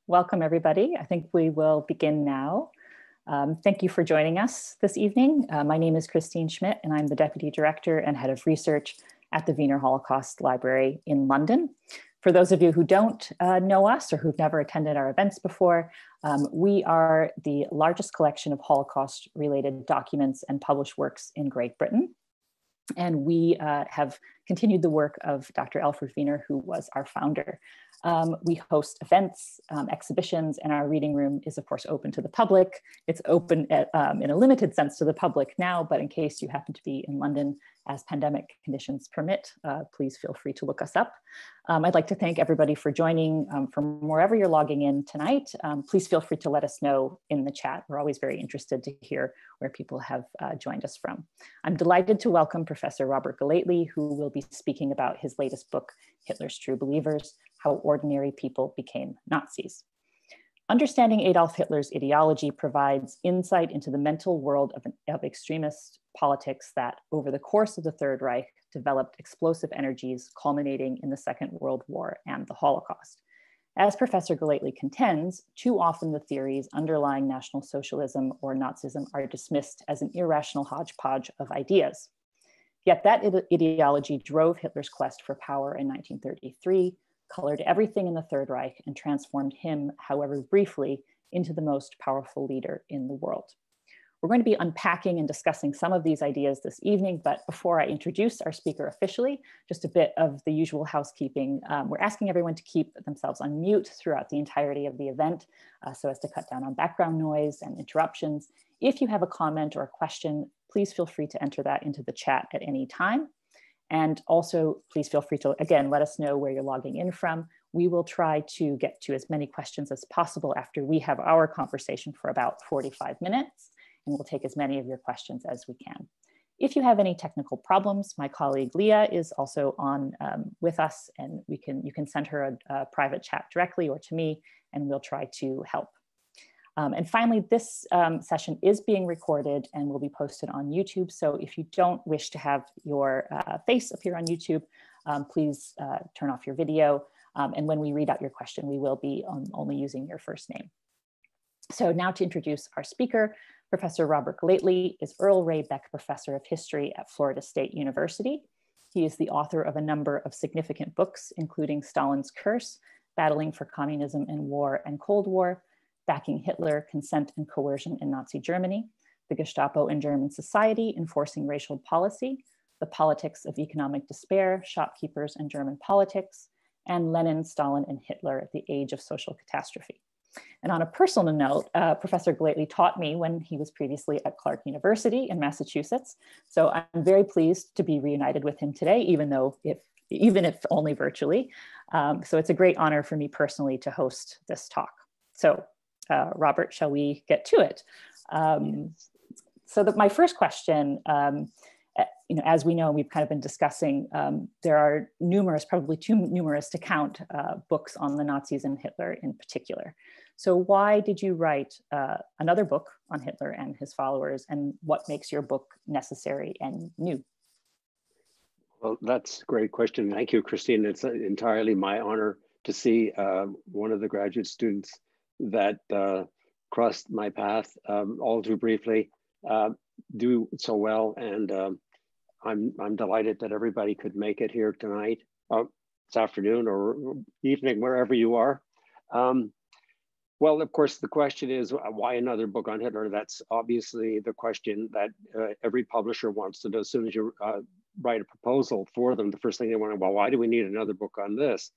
Welcome, everybody. I think we will begin now. Thank you for joining us this evening. My name is Christine Schmidt, and I'm the Deputy Director and Head of Research at the Wiener Holocaust Library in London. For those of you who don't know us or who've never attended our events before, we are the largest collection of Holocaust-related documents and published works in Great Britain. And we have continued the work of Dr. Alfred Wiener, who was our founder. We host events, exhibitions, and our reading room is, of course, open to the public. It's open in a limited sense to the public now, but in case you happen to be in London as pandemic conditions permit, please feel free to look us up. I'd like to thank everybody for joining from wherever you're logging in tonight. Please feel free to let us know in the chat. We're always very interested to hear where people have joined us from. I'm delighted to welcome Professor Robert Gellately, who will be speaking about his latest book, Hitler's True Believers: How Ordinary People Became Nazis. Understanding Adolf Hitler's ideology provides insight into the mental world of extremist politics that, over the course of the Third Reich, developed explosive energies culminating in the Second World War and the Holocaust. As Professor Gellately contends, too often the theories underlying National Socialism or Nazism are dismissed as an irrational hodgepodge of ideas. Yet that ideology drove Hitler's quest for power in 1933, colored everything in the Third Reich, and transformed him, however briefly, into the most powerful leader in the world. We're going to be unpacking and discussing some of these ideas this evening, but before I introduce our speaker officially, just a bit of the usual housekeeping. We're asking everyone to keep themselves on mute throughout the entirety of the event so as to cut down on background noise and interruptions. If you have a comment or a question, please feel free to enter that into the chat at any time. And also, please feel free to, again, let us know where you're logging in from. We will try to get to as many questions as possible after we have our conversation for about 45 minutes, and we'll take as many of your questions as we can. If you have any technical problems, my colleague Leah is also on with us, and you can send her a private chat directly or to me, and we'll try to help. And finally, this session is being recorded and will be posted on YouTube. So if you don't wish to have your face appear on YouTube, please turn off your video. And when we read out your question, we will be only using your first name. So now to introduce our speaker, Professor Robert Gellately is Earl Ray Beck Professor of History at Florida State University. He is the author of a number of significant books, including Stalin's Curse, Battling for Communism in War and Cold War, Backing Hitler, Consent and Coercion in Nazi Germany, The Gestapo in German Society, Enforcing Racial Policy, The Politics of Economic Despair, Shopkeepers and German Politics, and Lenin, Stalin, and Hitler, The Age of Social Catastrophe. And on a personal note, Professor Gellately taught me when he was previously at Clark University in Massachusetts. So I'm very pleased to be reunited with him today, even if only virtually. So it's a great honor for me personally to host this talk. So Robert, shall we get to it? So my first question, as we know, we've kind of been discussing, there are numerous, probably too numerous to count, books on the Nazis and Hitler in particular. So why did you write another book on Hitler and his followers, and what makes your book necessary and new? Well, that's a great question. Thank you, Christine. It's entirely my honor to see one of the graduate students that crossed my path all too briefly do so well, and I'm delighted that everybody could make it here tonight, this afternoon or evening, wherever you are. Well, of course, the question is, why another book on Hitler? That's obviously the question that every publisher wants to do. As soon as you write a proposal for them, the first thing they want to, well, why do we need another book on this?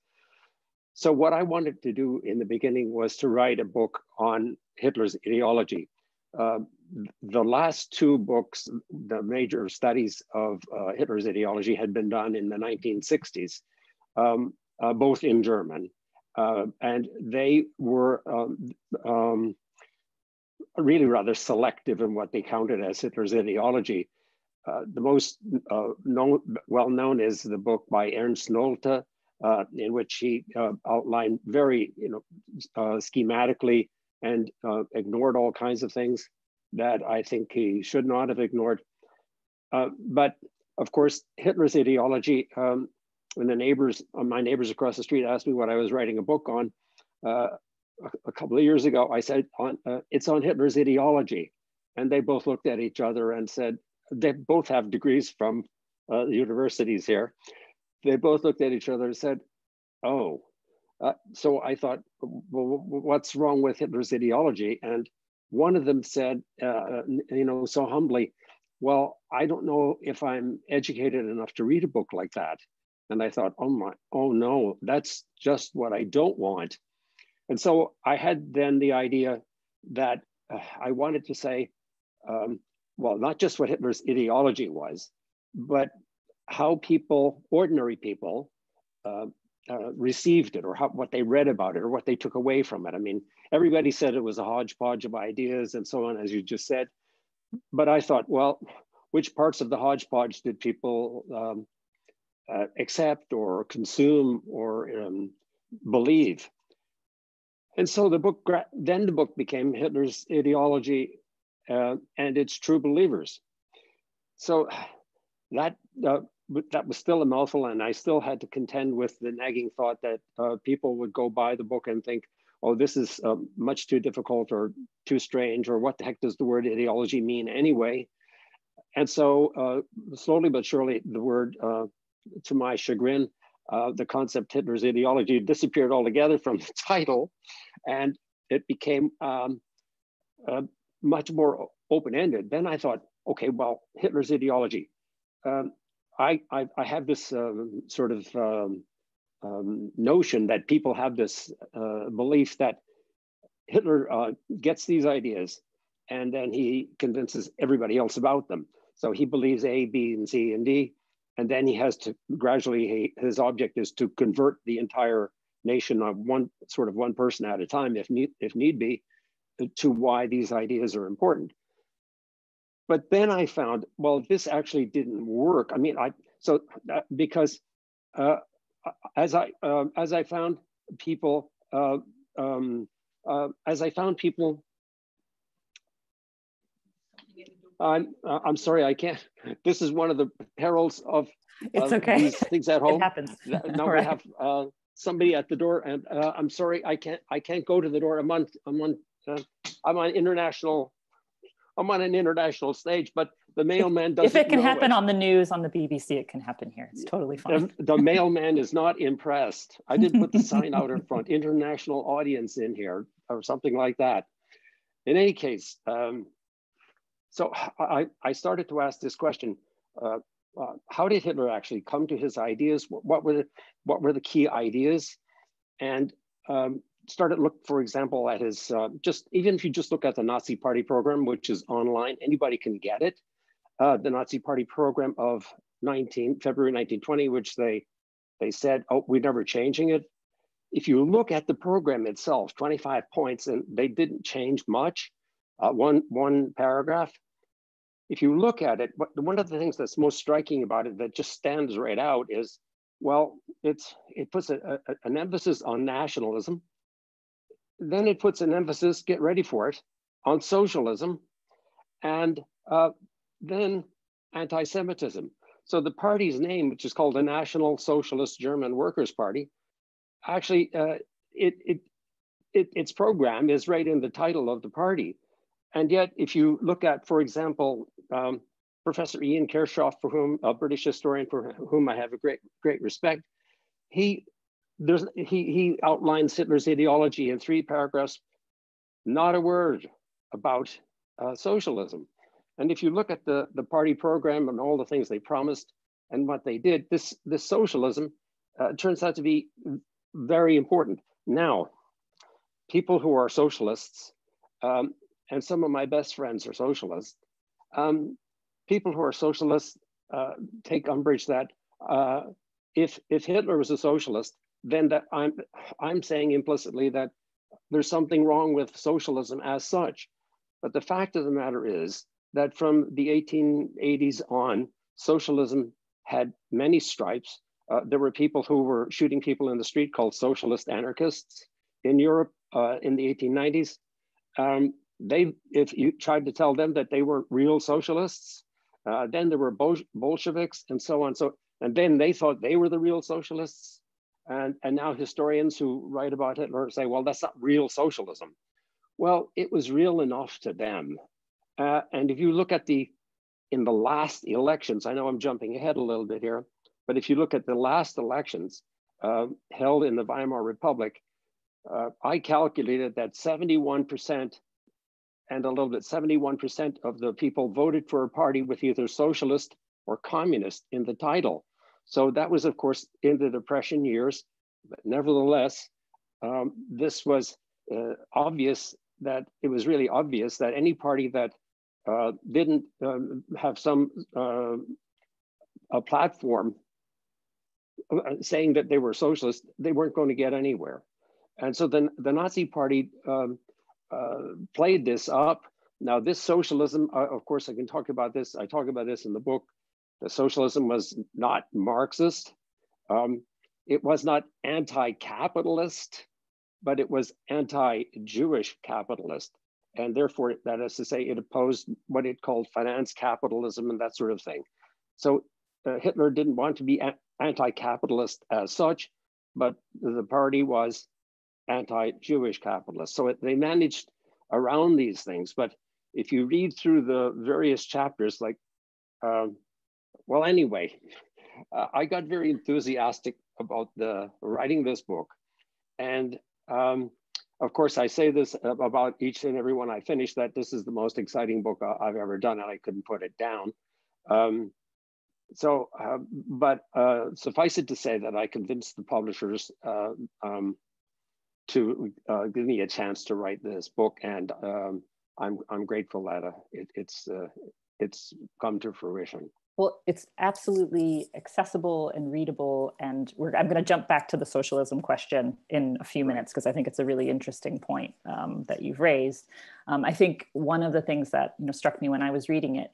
So what I wanted to do in the beginning was to write a book on Hitler's ideology. The last two books, the major studies of Hitler's ideology, had been done in the 1960s, both in German. And they were really rather selective in what they counted as Hitler's ideology. The most well-known is the book by Ernst Nolte, in which he outlined very, schematically and ignored all kinds of things that I think he should not have ignored. But of course, Hitler's ideology, when my neighbors across the street asked me what I was writing a book on, a couple of years ago, I said, it's on Hitler's ideology. And they both looked at each other and said, they both have degrees from the universities here. They both looked at each other and said, oh. So I thought, well, what's wrong with Hitler's ideology? And one of them said, so humbly, well, I don't know if I'm educated enough to read a book like that. And I thought, oh no, that's just what I don't want. And so I had then the idea that I wanted to say, well, not just what Hitler's ideology was, but how people, ordinary people, received it, or what they read about it, or what they took away from it. I mean, everybody said it was a hodgepodge of ideas and so on, as you just said. But I thought, well, which parts of the hodgepodge did people accept or consume or believe? And so the book became Hitler's Ideology and Its True Believers. So that was still a mouthful, and I still had to contend with the nagging thought that people would go buy the book and think, oh, this is much too difficult or too strange, or what the heck does the word ideology mean anyway? And so slowly but surely, the word, to my chagrin, the concept Hitler's ideology disappeared altogether from the title, and it became much more open-ended. Then I thought, okay, well, Hitler's ideology. I have this sort of notion that people have this belief that Hitler gets these ideas and then he convinces everybody else about them. So he believes A, B, and C, and D, and then he has to gradually, his object is to convert the entire nation on one person at a time, if need be, to why these ideas are important. But then I found, well, this actually didn't work. I mean, because as I found people, I'm sorry, I can't. This is one of the perils of it's okay. These things at home. It happens. Now we have somebody at the door, and I'm sorry, I can't go to the door. I'm on international. I'm on an international stage, but the mailman doesn't know. If it can happen on the news, on the BBC, it can happen here. It's totally fine. The mailman is not impressed. I didn't put the sign out in front, international audience in here, or something like that. In any case, so I started to ask this question, how did Hitler actually come to his ideas? What were the key ideas? And started look, for example, at his, even if you just look at the Nazi Party program, which is online, anybody can get it. The Nazi Party program of February 1920, which they said, oh, we're never changing it. If you look at the program itself, 25 points, and they didn't change much, one paragraph. If you look at it, one of the things that's most striking about it that just stands right out is, well, it puts an emphasis on nationalism. Then it puts an emphasis, get ready for it, on socialism, and then anti-Semitism. So the party's name, which is called the National Socialist German Workers' Party, actually, its program is right in the title of the party. And yet, if you look at, for example, Professor Ian Kershaw, for whom, a British historian for whom I have a great respect, he outlines Hitler's ideology in 3 paragraphs, not a word about socialism. And if you look at the party program and all the things they promised and what they did, this socialism turns out to be very important. Now, people who are socialists, and some of my best friends are socialists, people who are socialists take umbrage that if Hitler was a socialist, then that I'm saying implicitly that there's something wrong with socialism as such. But the fact of the matter is that from the 1880s on, socialism had many stripes. There were people who were shooting people in the street called socialist anarchists in Europe in the 1890s. If you tried to tell them that they weren't real socialists, then there were Bolsheviks and so on. And then they thought they were the real socialists. And now historians who write about Hitler say, well, that's not real socialism. Well, it was real enough to them. And if you look at in the last elections, I know I'm jumping ahead a little bit here, but if you look at the last elections held in the Weimar Republic, I calculated that 71% and a little bit, 71% of the people voted for a party with either socialist or communist in the title. So that was, of course, in the Depression years, but nevertheless, this was obvious that it was really obvious that any party that didn't have a platform saying that they were socialist, they weren't going to get anywhere. And so then the Nazi Party played this up. Now this socialism, of course, I can talk about this. I talk about this in the book. The socialism was not Marxist. It was not anti-capitalist, but it was anti-Jewish capitalist. And therefore, that is to say, it opposed what it called finance capitalism and that sort of thing. So Hitler didn't want to be anti-capitalist as such, but the party was anti-Jewish capitalist. So they managed around these things. But if you read through the various chapters, like, well, anyway, I got very enthusiastic about writing this book. And of course, I say this about each and every one I finish, that this is the most exciting book I've ever done, and I couldn't put it down. But suffice it to say that I convinced the publishers to give me a chance to write this book, and I'm grateful that it's come to fruition. Well, it's absolutely accessible and readable, and I'm going to jump back to the socialism question in a few minutes because I think it's a really interesting point that you've raised. I think one of the things that struck me when I was reading it,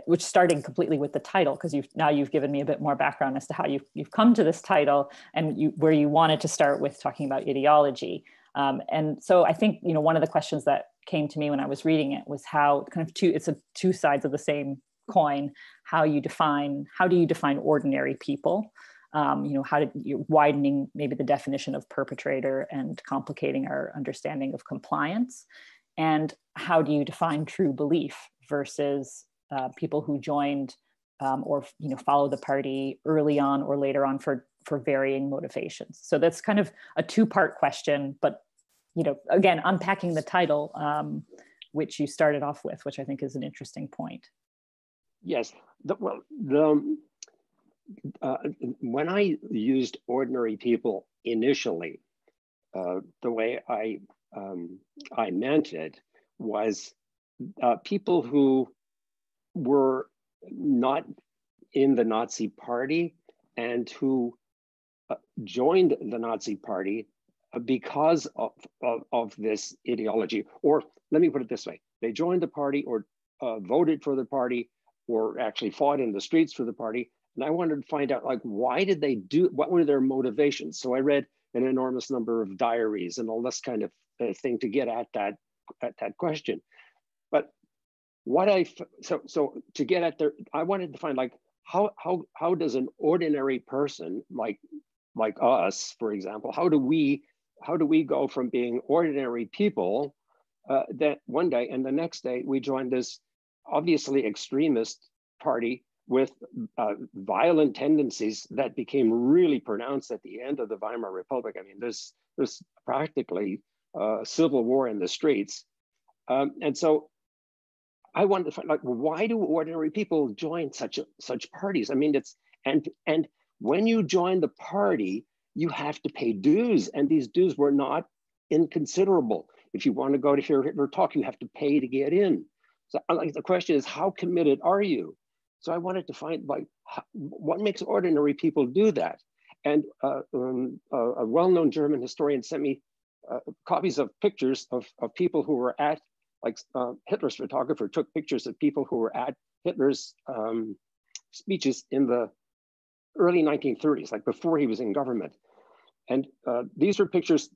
which starting completely with the title, because you've given me a bit more background as to how you've come to this title and where you wanted to start with talking about ideology. And so I think one of the questions that came to me when I was reading it was how it's two sides of the same coin. How do you define ordinary people? Widening maybe the definition of perpetrator and complicating our understanding of compliance, and how do you define true belief versus people who joined or follow the party early on or later on for varying motivations. So that's kind of a two-part question, but again, unpacking the title, which you started off with, which I think is an interesting point. Yes, when I used ordinary people initially, the way I meant it was people who were not in the Nazi Party and who joined the Nazi Party because of this ideology. Or let me put it this way: they joined the party or voted for the party, or actually fought in the streets for the party. And I wanted to find out, why did they do, what were their motivations? So I read an enormous number of diaries and all this kind of thing to get at that question. But so to get at I wanted to find how does an ordinary person like us, for example, how do we go from being ordinary people that one day and the next day we joined this obviously extremist party with violent tendencies that became really pronounced at the end of the Weimar Republic. I mean, there's practically civil war in the streets. And so I wanted to find why do ordinary people join such parties? I mean, and when you join the party, you have to pay dues, and these dues were not inconsiderable. If you want to go to hear Hitler talk, you have to pay to get in. So the question is, how committed are you? So I wanted to find what makes ordinary people do that. And a well-known German historian sent me copies of pictures of people who were at, Hitler's photographer took pictures of people who were at Hitler's speeches in the early 1930s, before he was in government. And these were pictures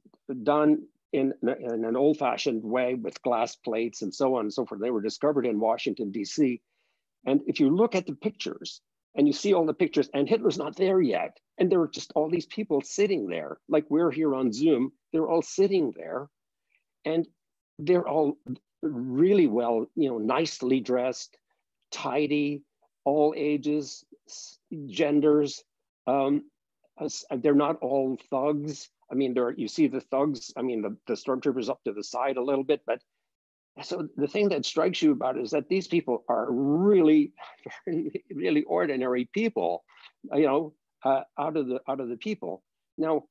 done in an old-fashioned way with glass plates and so on and so forth. They were discovered in Washington, D.C. And if you look at the pictures, and you see all the pictures, and Hitler's not there yet. And there are just all these people sitting there, like we're here on Zoom, they're all sitting there, and they're all really well, nicely dressed, tidy, all ages, genders. They're not all thugs. I mean, you see the thugs, I mean, the stormtroopers up to the side a little bit, but so the thing that strikes you about it is that these people are really, really ordinary people, out of the people. Now,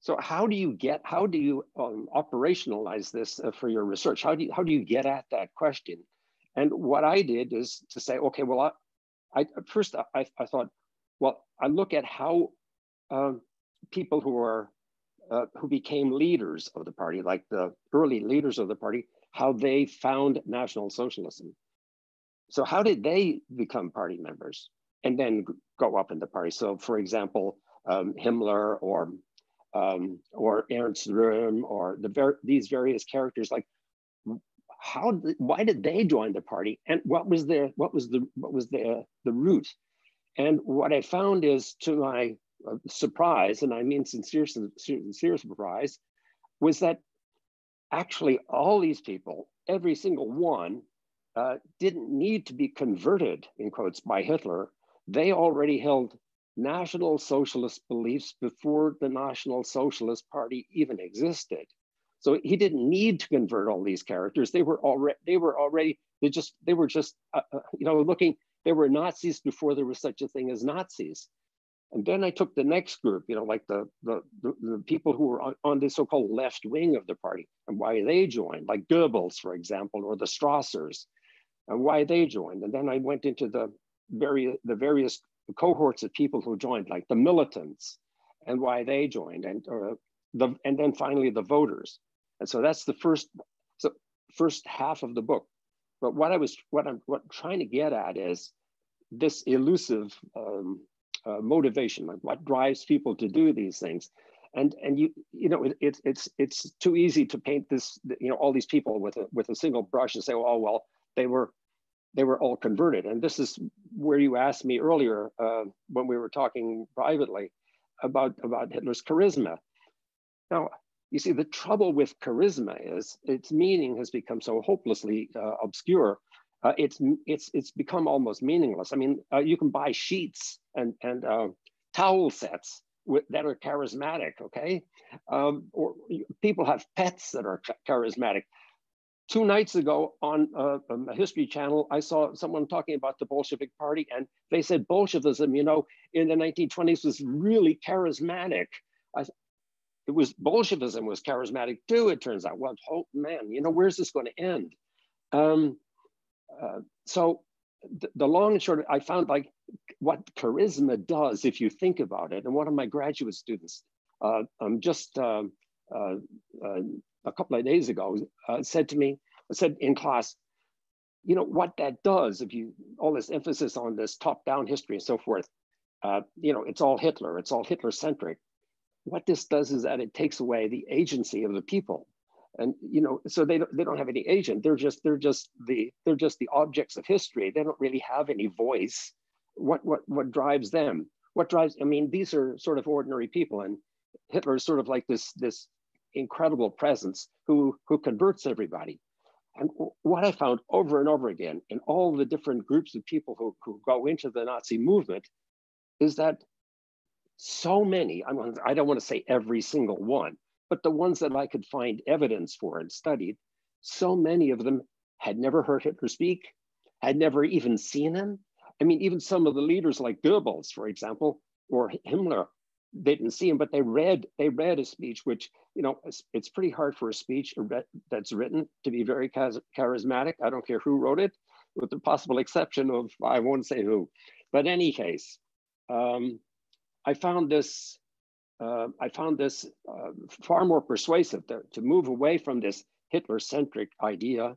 so how do you operationalize this for your research? How do you get at that question? And what I did is to say, okay, well, I thought, well, I look at how people who became leaders of the party, like the early leaders of the party, how they found National Socialism. So how did they become party members and then go up in the party? So for example, Himmler or Ernst Röhm or these various characters, like why did they join the party, and what was the root? And what I found is, to my surprise, and I mean sincere surprise, was that actually all these people, every single one, didn't need to be converted, in quotes, by Hitler. They already held National Socialist beliefs before the National Socialist Party even existed. So he didn't need to convert all these characters. They were Nazis before there was such a thing as Nazis. And then I took the next group, like the people who were on the so-called left wing of the party, and why they joined, like Goebbels, for example, or the Strassers, and why they joined. And then I went into the various cohorts of people who joined, like the militants, and why they joined, and then finally the voters. And so that's the first half of the book. But what I'm trying to get at is this elusive motivation, like what drives people to do these things. And it's too easy to paint this, all these people with a single brush and say, oh, well, they were all converted. And this is where you asked me earlier when we were talking privately about Hitler's charisma. Now, you see, the trouble with charisma is its meaning has become so hopelessly obscure. It's become almost meaningless. I mean, you can buy sheets and towel sets that are charismatic, okay? Or people have pets that are charismatic. 2 nights ago on a History Channel, I saw someone talking about the Bolshevik Party, and they said Bolshevism, in the 1920s was really charismatic. Bolshevism was charismatic too, it turns out. Well, oh man, where's this going to end? So the long and short, I found like what charisma does, if you think about it. And one of my graduate students just a couple of days ago said in class, what that does, if you, all this emphasis on this top-down history and so forth, it's all Hitler, it's all Hitler-centric. What this does is that it takes away the agency of the people. And so they don't have any agent. They're just the objects of history. They don't really have any voice. What drives them? I mean, these are sort of ordinary people, and Hitler is sort of like this incredible presence who converts everybody. And what I found over and over again in all the different groups of people who go into the Nazi movement is that so many, I don't want to say every single one, but the ones that I could find evidence for and studied, so many of them had never heard Hitler speak, had never even seen him. I mean, even some of the leaders like Goebbels, for example, or Himmler, they didn't see him, but they read a speech, which, it's pretty hard for a speech that's written to be very charismatic. I don't care who wrote it, with the possible exception of, I won't say who. But in any case, I found this far more persuasive to move away from this Hitler-centric idea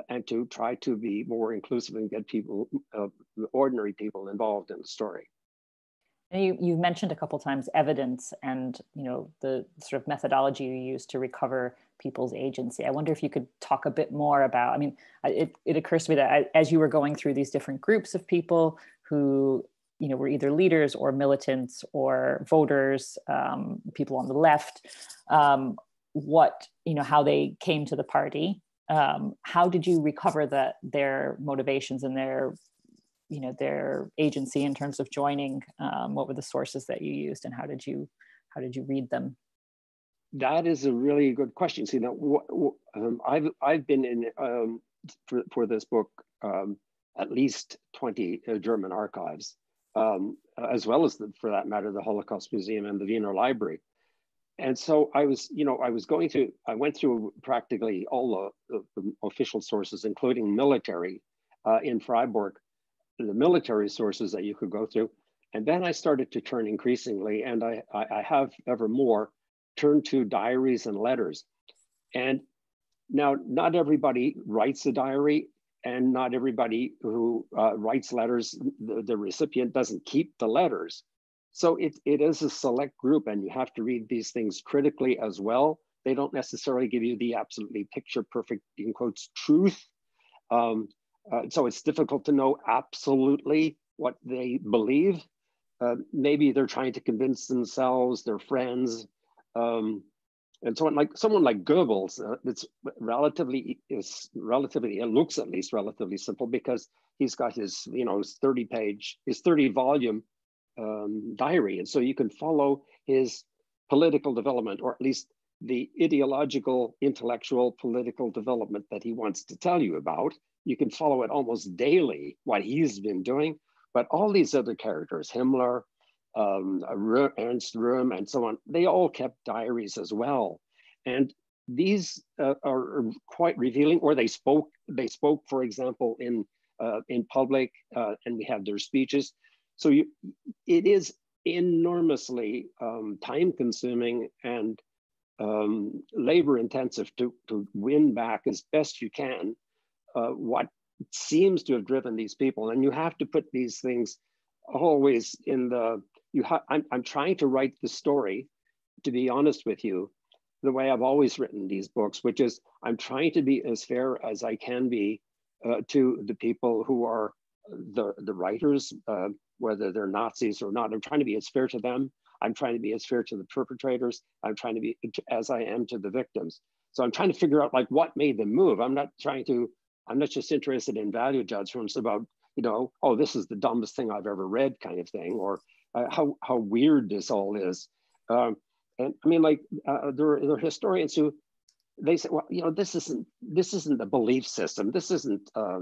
and to try to be more inclusive and get people, ordinary people, involved in the story. And you mentioned a couple times evidence and the sort of methodology you use to recover people's agency. I wonder if you could talk a bit more about, it occurs to me that as you were going through these different groups of people who, were either leaders or militants or voters, people on the left, how they came to the party. How did you recover their motivations and their agency in terms of joining? What were the sources that you used, and how did you read them? That is a really good question. See, now I've been in for this book at least 20 German archives, as well as for that matter the Holocaust Museum and the Wiener Library. And so I went through practically all the official sources, including military in Freiburg, the military sources that you could go through. And then I started to turn increasingly, and I have ever more turned to diaries and letters. And now, not everybody writes a diary, and not everybody who writes letters, the recipient doesn't keep the letters. So it is a select group, and you have to read these things critically as well. They don't necessarily give you the absolutely picture perfect, in quotes, truth. So it's difficult to know absolutely what they believe. Maybe they're trying to convince themselves, their friends, and so on. Like someone like Goebbels, it looks at least relatively simple, because he's got his 30 volume diary, and so you can follow his political development, or at least the ideological, intellectual, political development that he wants to tell you about. You can follow it almost daily, what he's been doing. But all these other characters, Himmler, Ernst Röhm, and so on, they all kept diaries as well. And these are quite revealing. Or they spoke, for example, in public, and we have their speeches. So it is enormously time-consuming and labor-intensive to win back as best you can what seems to have driven these people. And you have to put these things always in the, I'm trying to write the story, to be honest with you, the way I've always written these books, which is I'm trying to be as fair as I can be to the people who are the writers, whether they're Nazis or not. I'm trying to be as fair to them. I'm trying to be as fair to the perpetrators. I'm trying to be as I am to the victims. So I'm trying to figure out like what made them move. I'm not just interested in value judgments about, oh, this is the dumbest thing I've ever read kind of thing, or how weird this all is. And I mean, like there are historians who, they say, well, this isn't a belief system. This isn't a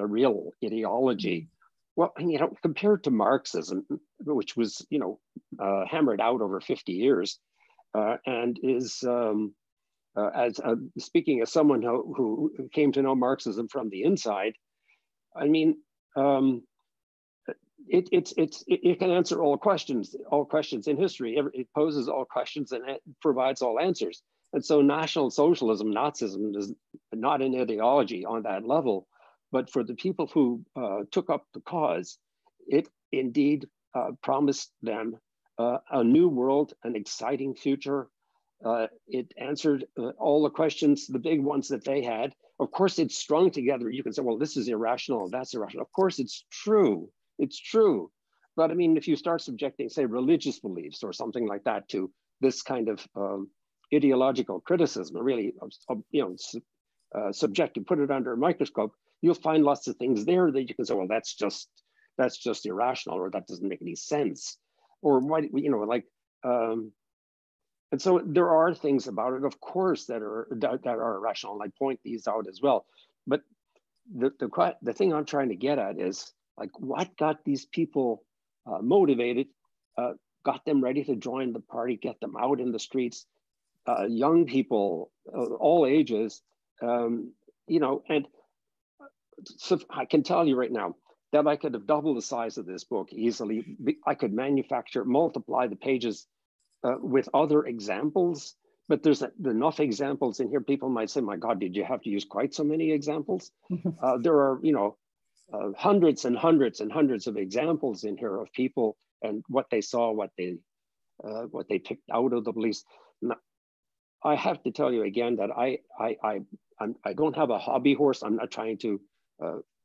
real ideology. Well, compared to Marxism, which was, hammered out over 50 years, and is, speaking as someone who came to know Marxism from the inside, I mean, it can answer all questions in history. It poses all questions and it provides all answers. And so National Socialism, Nazism, is not an ideology on that level, but for the people who took up the cause, it indeed promised them a new world, an exciting future. It answered all the questions, the big ones that they had. Of course, it's strung together. You can say, well, this is irrational, that's irrational. Of course, it's true. It's true. But I mean, if you start subjecting, say, religious beliefs or something like that to this kind of ideological criticism, really, subjective, put it under a microscope, you'll find lots of things there that you can say, well, that's just irrational, or that doesn't make any sense, or what, and so there are things about it, of course, that are irrational, and I point these out as well. But the thing I'm trying to get at is, like, what got these people motivated, got them ready to join the party, get them out in the streets, young people, all ages, and so I can tell you right now that I could have doubled the size of this book easily. I could multiply the pages with other examples, but there's enough examples in here. People might say, my God, did you have to use quite so many examples? There are, hundreds and hundreds and hundreds of examples in here of people and what they saw, what they picked out of the beliefs. Now, I have to tell you again that I don't have a hobby horse. I'm not trying to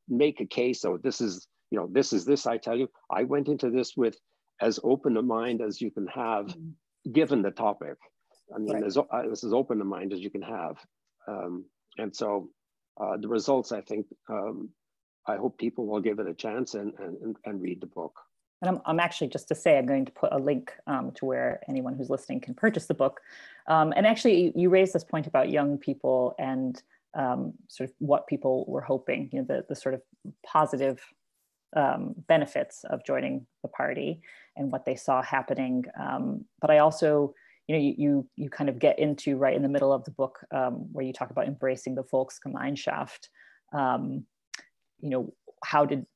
make a case. So this is you know, this is this, I tell you, I went into this with as open a mind as you can have, given the topic. I mean, this is as open a mind as you can have. And so the results, I think, I hope people will give it a chance and read the book. And I'm actually, just to say, I'm going to put a link to where anyone who's listening can purchase the book. And actually, you raised this point about young people and sort of what people were hoping, you know, the sort of positive benefits of joining the party and what they saw happening. But I also, you know, you kind of get into right in the middle of the book where you talk about embracing the Volksgemeinschaft. You know, how did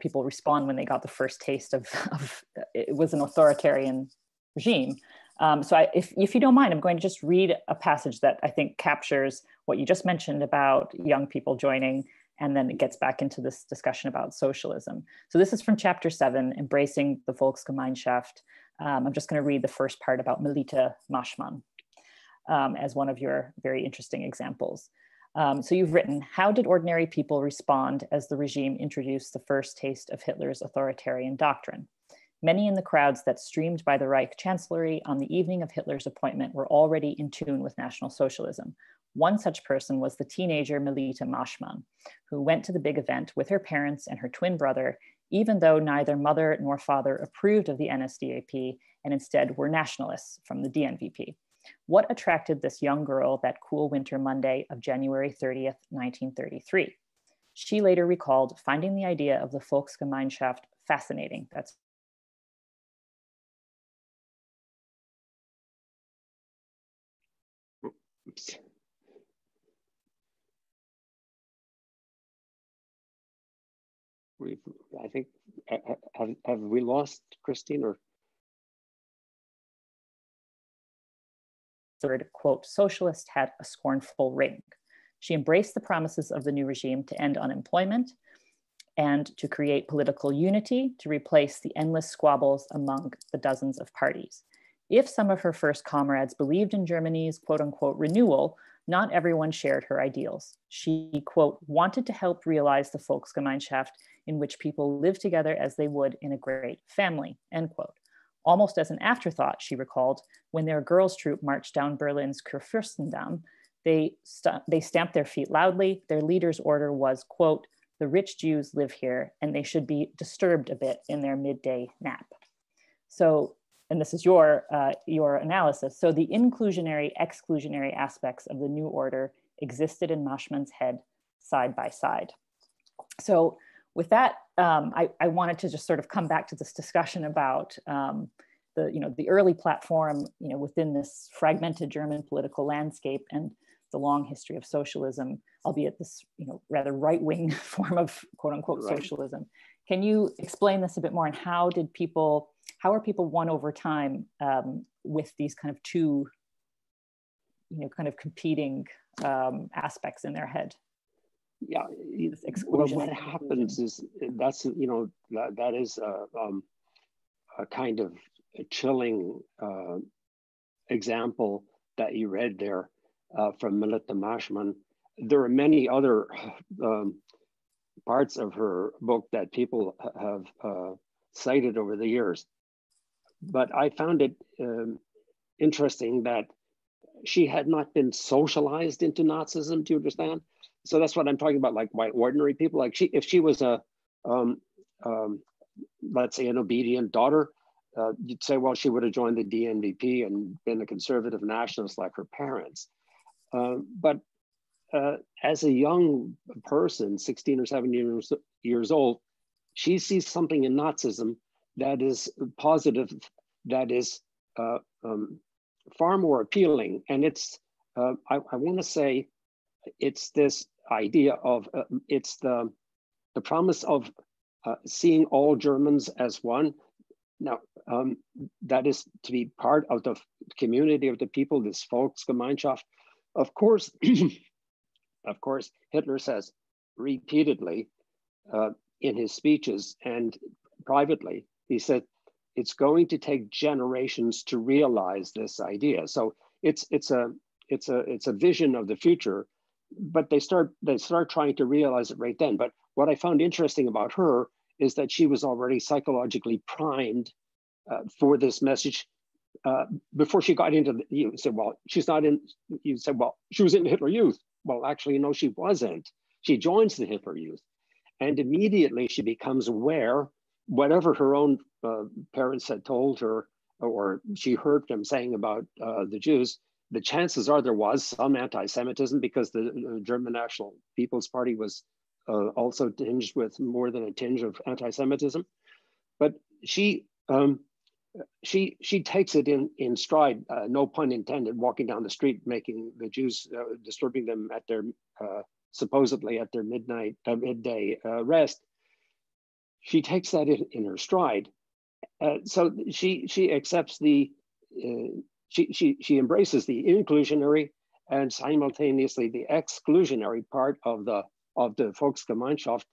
people respond when they got the first taste of it was an authoritarian regime? So if you don't mind, I'm going to just read a passage that I think captures what you just mentioned about young people joining, and then it gets back into this discussion about socialism. So this is from chapter 7, Embracing the Volksgemeinschaft. I'm just going to read the first part about Melita Maschmann as one of your very interesting examples. So you've written, how did ordinary people respond as the regime introduced the first taste of Hitler's authoritarian doctrine? Many in the crowds that streamed by the Reich Chancellery on the evening of Hitler's appointment were already in tune with National Socialism. One such person was the teenager Melita Maschmann, who went to the big event with her parents and her twin brother, even though neither mother nor father approved of the NSDAP and instead were nationalists from the DNVP. What attracted this young girl that cool winter Monday of January 30th, 1933? She later recalled finding the idea of the Volksgemeinschaft fascinating. That's Oops. I think, have we lost Christine or? word, quote, socialist had a scornful ring. She embraced the promises of the new regime to end unemployment and to create political unity to replace the endless squabbles among the dozens of parties. If some of her first comrades believed in Germany's quote unquote renewal, not everyone shared her ideals. She, quote, wanted to help realize the Volksgemeinschaft in which people live together as they would in a great family, end quote. Almost as an afterthought, she recalled, when their girls' troop marched down Berlin's Kurfürstendamm, they stamped their feet loudly. Their leader's order was, quote, the rich Jews live here and they should be disturbed a bit in their midday nap. So, and this is your analysis. So the inclusionary, exclusionary aspects of the new order existed in Maschmann's head side by side. So with that, I wanted to just sort of come back to this discussion about the early platform, within this fragmented German political landscape and the long history of socialism, albeit this, rather right-wing form of quote unquote socialism. Can you explain this a bit more, and how are people won over time with these kind of two, kind of competing aspects in their head? Yeah, well, what happens is that is a kind of a chilling example that you read there from Melita Maschmann. There are many other parts of her book that people have cited over the years, but I found it interesting that she had not been socialized into Nazism. Do you understand? So that's what I'm talking about, like by ordinary people. Like if she was a, let's say, an obedient daughter, you'd say, well, she would have joined the DNVP and been a conservative nationalist like her parents. But as a young person, 16 or 17 years old, she sees something in Nazism that is positive, that is far more appealing. And it's, I want to say, it's this idea of, it's the promise of seeing all Germans as one. Now, that is to be part of the community of the people, this Volksgemeinschaft. Of course, Hitler says repeatedly in his speeches and privately, he said, it's going to take generations to realize this idea. So it's a vision of the future, but they start trying to realize it right then. But what I found interesting about her is that she was already psychologically primed for this message before she got into the, you said, well, she's not in, you said, well, she was in Hitler Youth. Well, actually, no, she wasn't. She joins the Hitler Youth. And immediately she becomes aware, whatever her own parents had told her, or she heard them saying about the Jews, the chances are there was some anti-Semitism, because the German National People's Party was also tinged with more than a tinge of anti-Semitism. But she takes it in stride, no pun intended, walking down the street, making the Jews, disturbing them at their, supposedly at their midday rest. She takes that in her stride. So she accepts the, she embraces the inclusionary and simultaneously the exclusionary part of the Volksgemeinschaft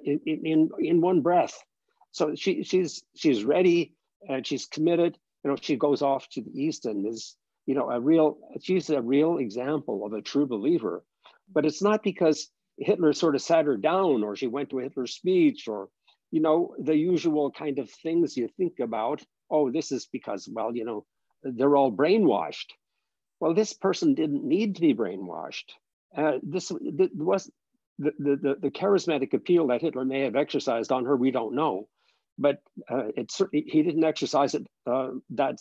in one breath. So she's ready and she's committed. You know, she goes off to the east and is, you know, she's a real example of a true believer. But it's not because Hitler sort of sat her down, or she went to Hitler's speech, or, you know, the usual kind of things you think about. Oh, this is because, well, you know, they're all brainwashed. Well, this person didn't need to be brainwashed. This was the charismatic appeal that Hitler may have exercised on her. We don't know, but it certainly, he didn't exercise it that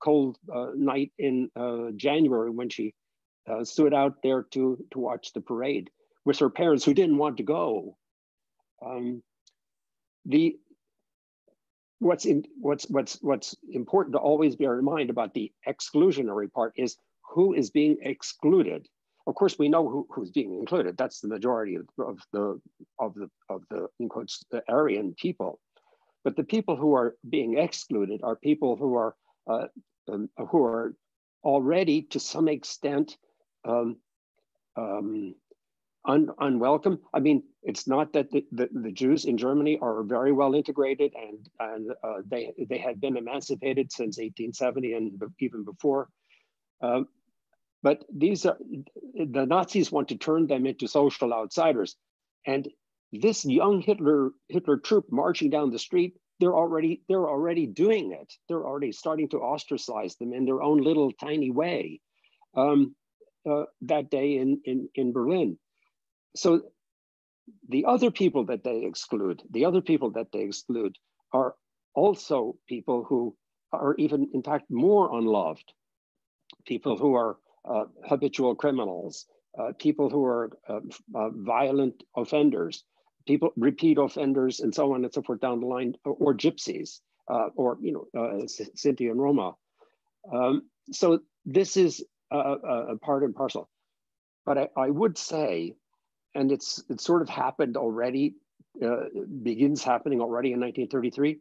cold night in January when she stood out there to watch the parade with her parents who didn't want to go. What's important to always bear in mind about the exclusionary part is who is being excluded. Of course, we know who's being included. That's the majority of the in quotes, the Aryan people. But the people who are being excluded are people who are already, to some extent, unwelcome. I mean, it's not that the Jews in Germany are very well integrated, and they had been emancipated since 1870 and even before. But these are, the Nazis want to turn them into social outsiders. And this young Hitler troop marching down the street, they're already doing it. They're already starting to ostracize them in their own little tiny way that day in Berlin. So the other people that they exclude, are also people who are even, in fact, more unloved. People who are habitual criminals, people who are violent offenders, repeat offenders, and so on and so forth down the line, or gypsies, or, you know, Sinti and Roma. So this is a part and parcel. But I would say, and it's sort of happened already, begins happening already in 1933,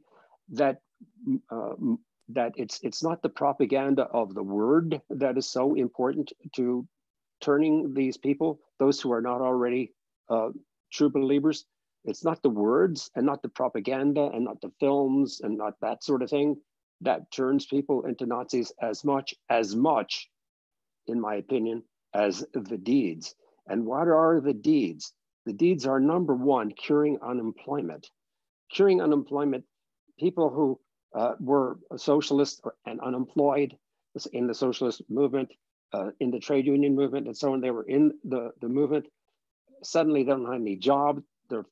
that it's not the propaganda of the word that is so important to turning these people, those who are not already true believers. It's not the words and not the propaganda and not the films and not that sort of thing that turns people into Nazis as much, in my opinion, as the deeds. And what are the deeds? The deeds are, number one, curing unemployment. Curing unemployment, people who were socialists and unemployed in the socialist movement, in the trade union movement, and so on. They were in the movement. Suddenly, they don't have any job. They're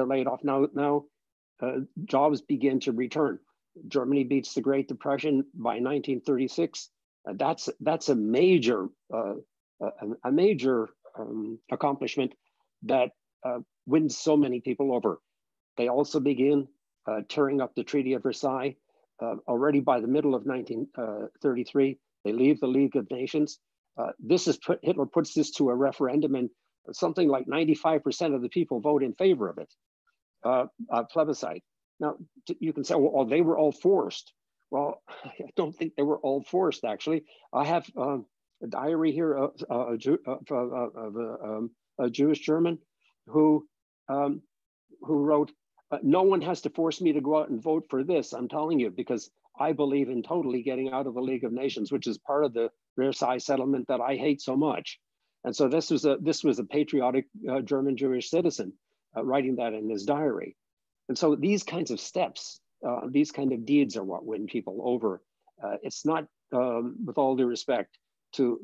laid off now. Jobs begin to return. Germany beats the Great Depression by 1936. That's a major accomplishment that wins so many people over. They also begin tearing up the Treaty of Versailles. Already by the middle of 1933, they leave the League of Nations. Hitler puts this to a referendum, and something like 95% of the people vote in favor of it, a plebiscite. Now, you can say, well, they were all forced. Well, I don't think they were all forced, actually. I have a diary here of a Jewish German who wrote, no one has to force me to go out and vote for this, I'm telling you, because I believe in totally getting out of the League of Nations, which is part of the Versailles settlement that I hate so much. And so this was a patriotic German Jewish citizen writing that in his diary. And so these kinds of steps, these kind of deeds are what win people over. It's not, with all due respect to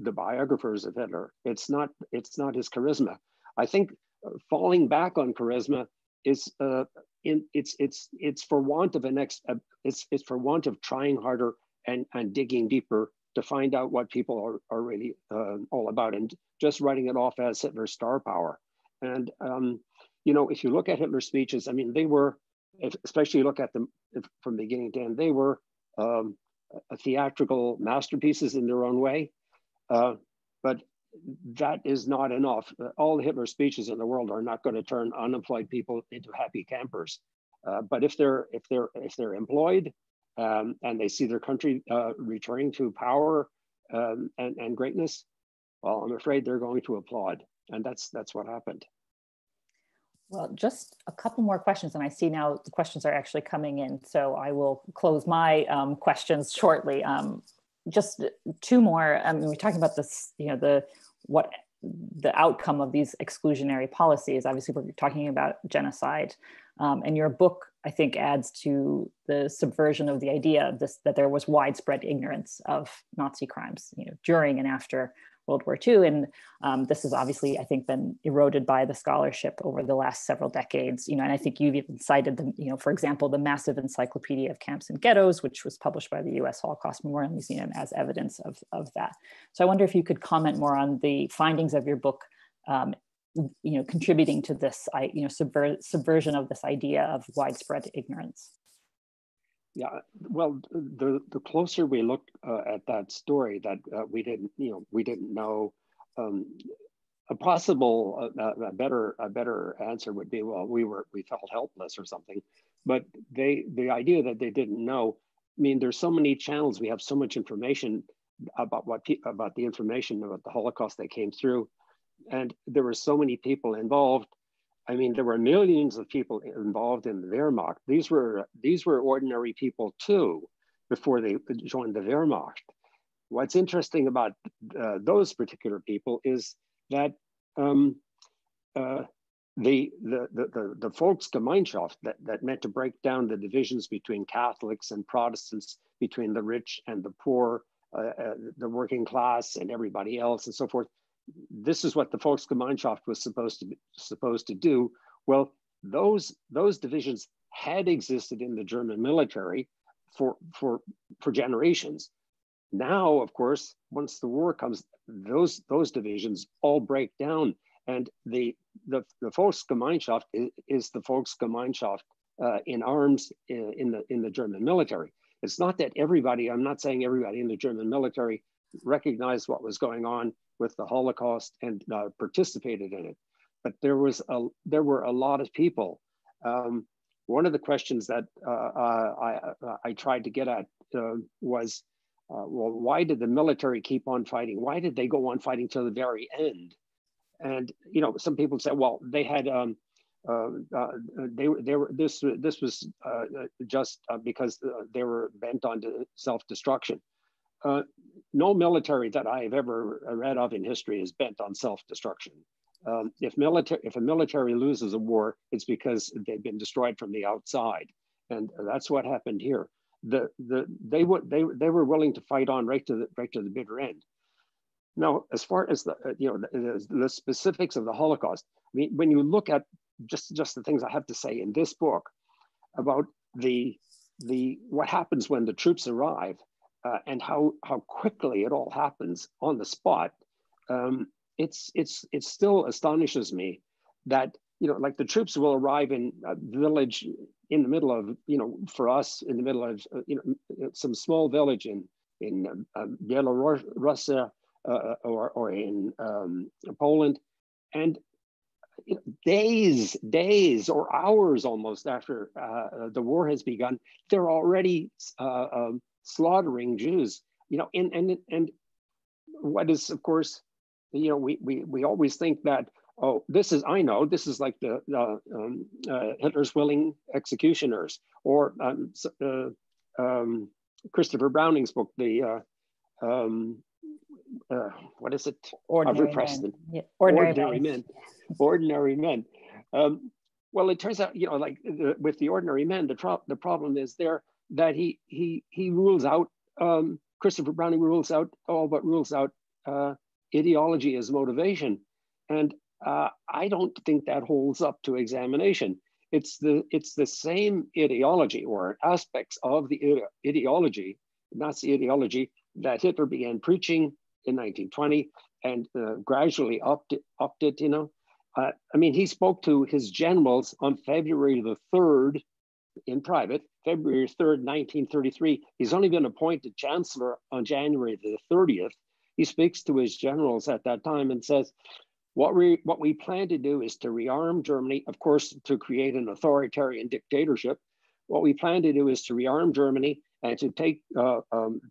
the biographers of Hitler, it's not his charisma. I think falling back on charisma is it's for want of it's for want of trying harder and digging deeper to find out what people are really all about, and just writing it off as Hitler's star power. And you know, if you look at Hitler's speeches, I mean, they were, especially you look at them from beginning to end, they were theatrical masterpieces in their own way. But that is not enough. All the Hitler speeches in the world are not going to turn unemployed people into happy campers. But if they're employed and they see their country returning to power and greatness, well, I'm afraid they're going to applaud, and that's what happened. Well, just a couple more questions, and I see now the questions are actually coming in, so I will close my questions shortly. Just two more. I mean, we're talking about this, you know, the outcome of these exclusionary policies. Obviously, we're talking about genocide, and your book, I think, adds to the subversion of the idea of this, that there was widespread ignorance of Nazi crimes, you know, during and after World War II. And this has obviously, I think, been eroded by the scholarship over the last several decades. You know, and I think you've even cited the, you know, for example, the massive encyclopedia of camps and ghettos, which was published by the U.S. Holocaust Memorial Museum as evidence of that. So I wonder if you could comment more on the findings of your book, you know, contributing to this, you know, subversion of this idea of widespread ignorance. Yeah, well, the closer we look at that story, that we didn't know, a possible a better answer would be, well, we felt helpless or something. But the idea that they didn't know, I mean, there's so many channels, we have so much information about the information about the Holocaust that came through, and there were so many people involved. I mean, there were millions of people involved in the Wehrmacht. These were ordinary people too, before they joined the Wehrmacht. What's interesting about those particular people is that the Volksgemeinschaft, that meant to break down the divisions between Catholics and Protestants, between the rich and the poor, the working class and everybody else, and so forth. This is what the Volksgemeinschaft was supposed to do. Well, those divisions had existed in the German military for generations. Now, of course, once the war comes, those divisions all break down, and the Volksgemeinschaft is the Volksgemeinschaft in arms in the German military. It's not that everybody, I'm not saying everybody in the German military recognized what was going on with the Holocaust and participated in it, but there were a lot of people. One of the questions that I tried to get at was, well, why did the military keep on fighting? Why did they go on fighting till the very end? And you know, some people say, well, they had this was just because they were bent on self-destruction. No military that I have ever read of in history is bent on self-destruction. If a military loses a war, it's because they've been destroyed from the outside, and that's what happened here. They were willing to fight on right to the bitter end. Now, as far as the specifics of the Holocaust, I mean, when you look at just the things I have to say in this book about what happens when the troops arrive. And how quickly it all happens on the spot, it still astonishes me that, you know, like the troops will arrive in a village in the middle of, you know, for us in the middle of some small village in Belarus or in Poland, and days or hours almost after the war has begun, they're already slaughtering Jews, you know, and what is, of course, you know, we always think that, oh, this is like the Hitler's willing executioners, or Christopher Browning's book, the what is it? Ordinary Men. Yeah. Ordinary Men. Ordinary Men. Well, it turns out, like with the ordinary men, the problem is there that he rules out, Christopher Browning rules out all but rules out ideology as motivation. And I don't think that holds up to examination. It's the same ideology or aspects of the ideology, Nazi ideology, that Hitler began preaching in 1920 and gradually upped it, I mean, he spoke to his generals on February the 3rd in private, February 3rd, 1933. He's only been appointed chancellor on January the 30th. He speaks to his generals at that time and says, what we plan to do is to rearm Germany, of course, to create an authoritarian dictatorship. What we plan to do is to rearm Germany and to take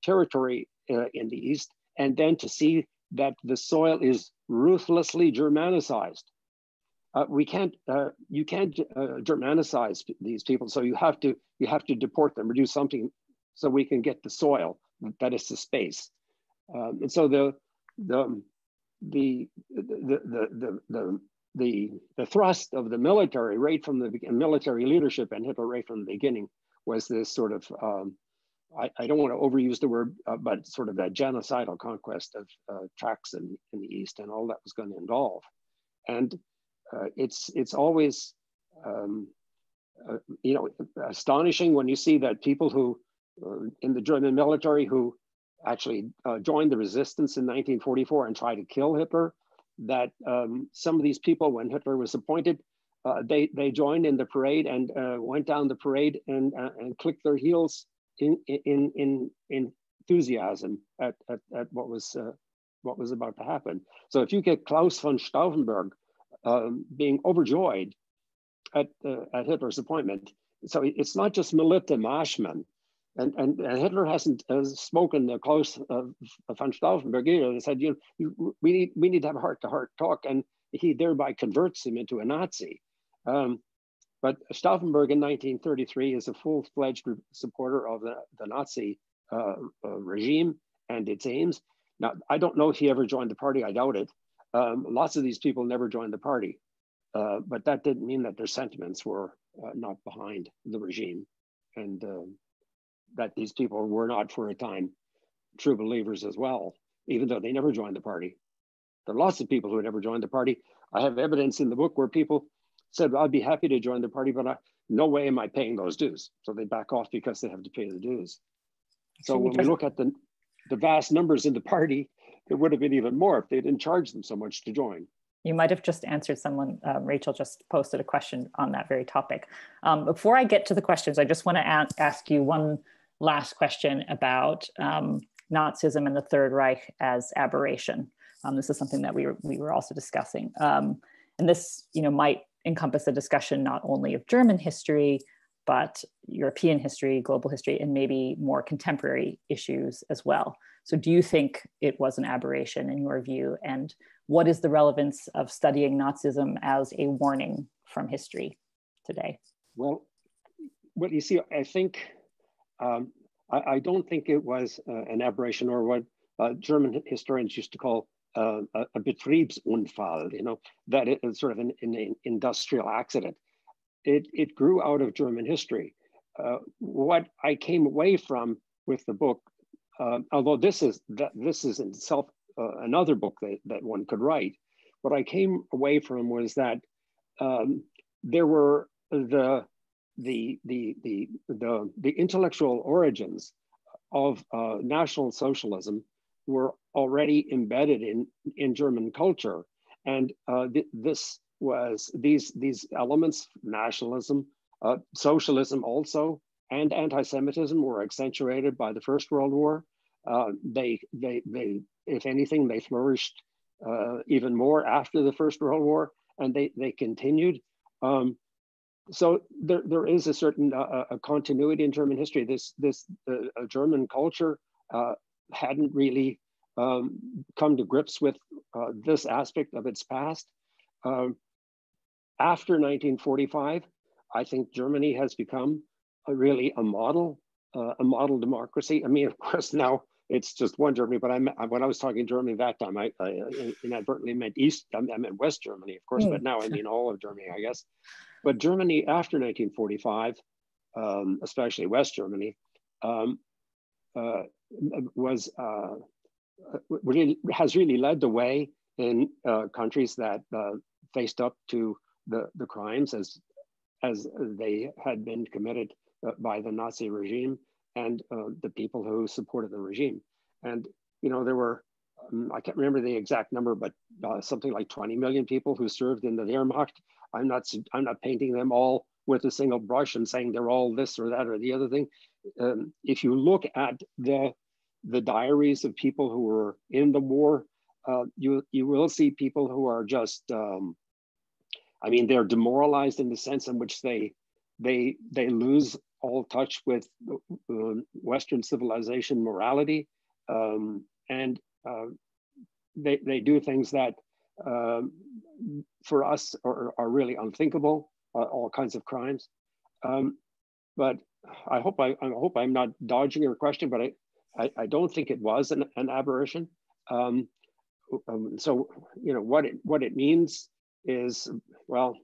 territory in the East, and then to see that the soil is ruthlessly Germanicized. You can't Germanicize these people, so you have to deport them or do something so we can get the soil, that is the space. And so the thrust of the military right from the military leadership and Hitler right from the beginning was this sort of I don't want to overuse the word, but sort of that genocidal conquest of tracts in the East and all that was going to involve. And it's always astonishing when you see that people who in the German military who actually joined the resistance in 1944 and tried to kill Hitler, that some of these people, when Hitler was appointed, they joined in the parade and went down the parade and clicked their heels in enthusiasm at what was about to happen. So if you get Klaus von Stauffenberg being overjoyed at Hitler's appointment, so it's not just Melitta Marschmann, and Hitler hasn't spoken to Klaus von Stauffenberg either. They said, we need to have a heart-to-heart talk, and he thereby converts him into a Nazi. But Stauffenberg in 1933 is a full-fledged supporter of the Nazi regime and its aims. Now, I don't know if he ever joined the party. I doubt it. Lots of these people never joined the party, but that didn't mean that their sentiments were not behind the regime, and that these people were not, for a time, true believers as well, even though they never joined the party. There are lots of people who never joined the party. I have evidence in the book where people said, well, I'd be happy to join the party, but no way am I paying those dues. So they back off because they have to pay the dues. So when we look at the vast numbers in the party, it would have been even more if they didn't charge them so much to join. You might have just answered someone. Rachel just posted a question on that very topic. Before I get to the questions, I just want to ask you one last question about Nazism and the Third Reich as aberration. This is something that we were also discussing. And this might encompass a discussion not only of German history, but European history, global history, and maybe more contemporary issues as well. So do you think it was an aberration in your view? And what is the relevance of studying Nazism as a warning from history today? Well, what you see, I think, I don't think it was an aberration, or what German historians used to call a Betriebsunfall, that it is sort of an industrial accident. It grew out of German history. What I came away from with the book, although this is in itself another book that one could write, what I came away from was that there were the intellectual origins of National Socialism were already embedded in German culture, and these elements, nationalism, socialism also, and anti-Semitism were accentuated by the First World War. They if anything, they flourished even more after the First World War, and they continued. So there is a certain a continuity in German history. This German culture hadn't really come to grips with this aspect of its past. After 1945, I think Germany has become really a model democracy. I mean, of course, now it's just one Germany, but when I was talking Germany that time, I inadvertently meant I meant West Germany, of course, but now I mean all of Germany, I guess. But Germany after 1945, especially West Germany, has really led the way in countries that faced up to the crimes as they had been committed by the Nazi regime and the people who supported the regime. And there were I can't remember the exact number, but something like 20 million people who served in the Wehrmacht. I'm not painting them all with a single brush and saying they're all this or that or the other thing. If you look at the diaries of people who were in the war, you will see people who are just, I mean, they're demoralized in the sense in which they lose all touch with Western civilization morality, and they do things that for us are really unthinkable, all kinds of crimes. But I hope I'm not dodging your question, but I don't think it was an aberration. So what it means is, well,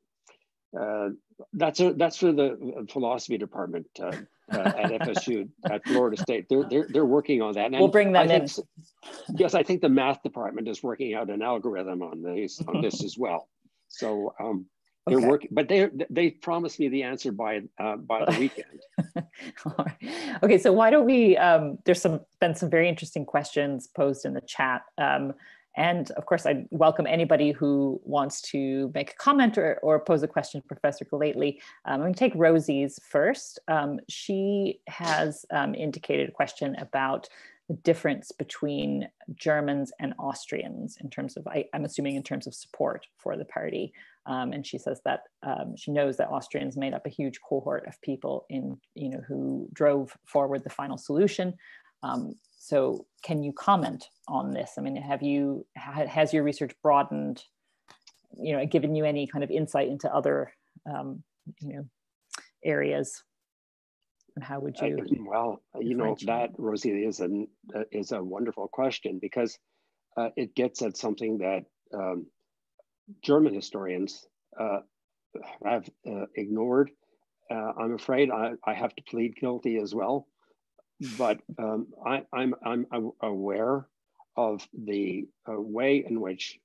that's for the philosophy department at FSU at Florida State. They're working on that. And we'll bring them in. Yes, I think the math department is working out an algorithm on this as well. So they're working, but they promised me the answer by the weekend. All right. Okay, so why don't we? There's been some very interesting questions posed in the chat. And of course, I welcome anybody who wants to make a comment or pose a question to Professor Gellately. I'm going to take Rosie's first. She has indicated a question about the difference between Germans and Austrians in terms of, I'm assuming in terms of support for the party. And she says that she knows that Austrians made up a huge cohort of people who drove forward the final solution. So can you comment on this? I mean, has your research broadened, given you any kind of insight into other, areas? And how would you? Well, that, Rosie, is a wonderful question, because it gets at something that German historians have ignored. I'm afraid I have to plead guilty as well. But I'm aware of the way in which,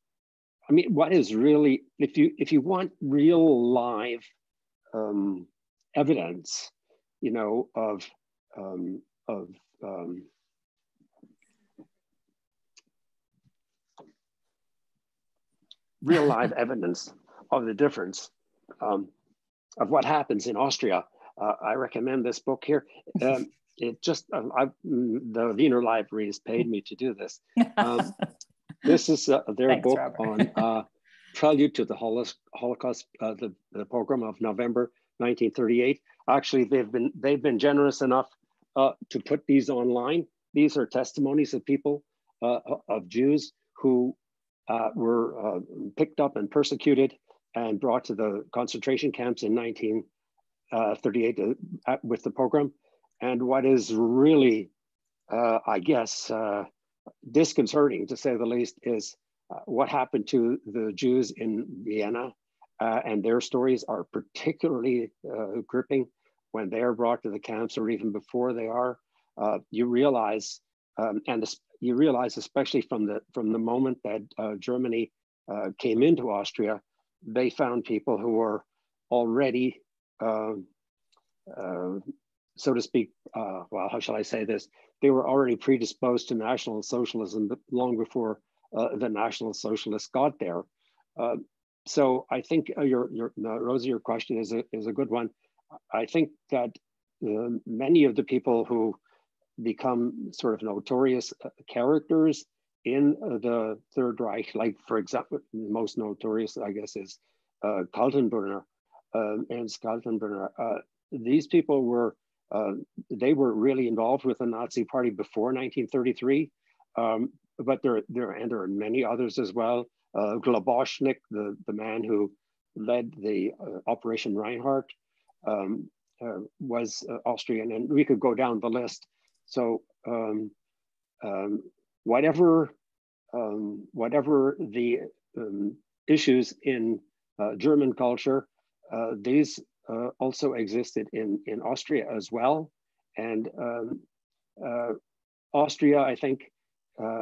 I mean, what is really, if you want real live evidence, of real live evidence of the difference of what happens in Austria, I recommend this book here. It just, the Wiener Library has paid me to do this. This is their Thanks, book Robert. on Prelude to the Holocaust, the program of November 1938. Actually, they've been generous enough to put these online. These are testimonies of people, of Jews who were picked up and persecuted and brought to the concentration camps in 1938 with the program. And what is really, I guess, disconcerting, to say the least, is what happened to the Jews in Vienna. And their stories are particularly gripping when they are brought to the camps, or even before they are. You realize, especially from the moment that Germany came into Austria, they found people who were already, so to speak, well, how shall I say this? They were already predisposed to National Socialism long before the National Socialists got there. So I think Rosie, your question is a good one. I think that many of the people who become sort of notorious characters in the Third Reich, like, for example, most notorious, I guess, is Kaltenbrunner, Ernst Kaltenbrunner. These people were really involved with the Nazi Party before 1933, but there are many others as well. Glaboschnik, the man who led the Operation Reinhardt, was Austrian, and we could go down the list. So whatever the issues in German culture, these also existed in Austria as well. And Austria, I think,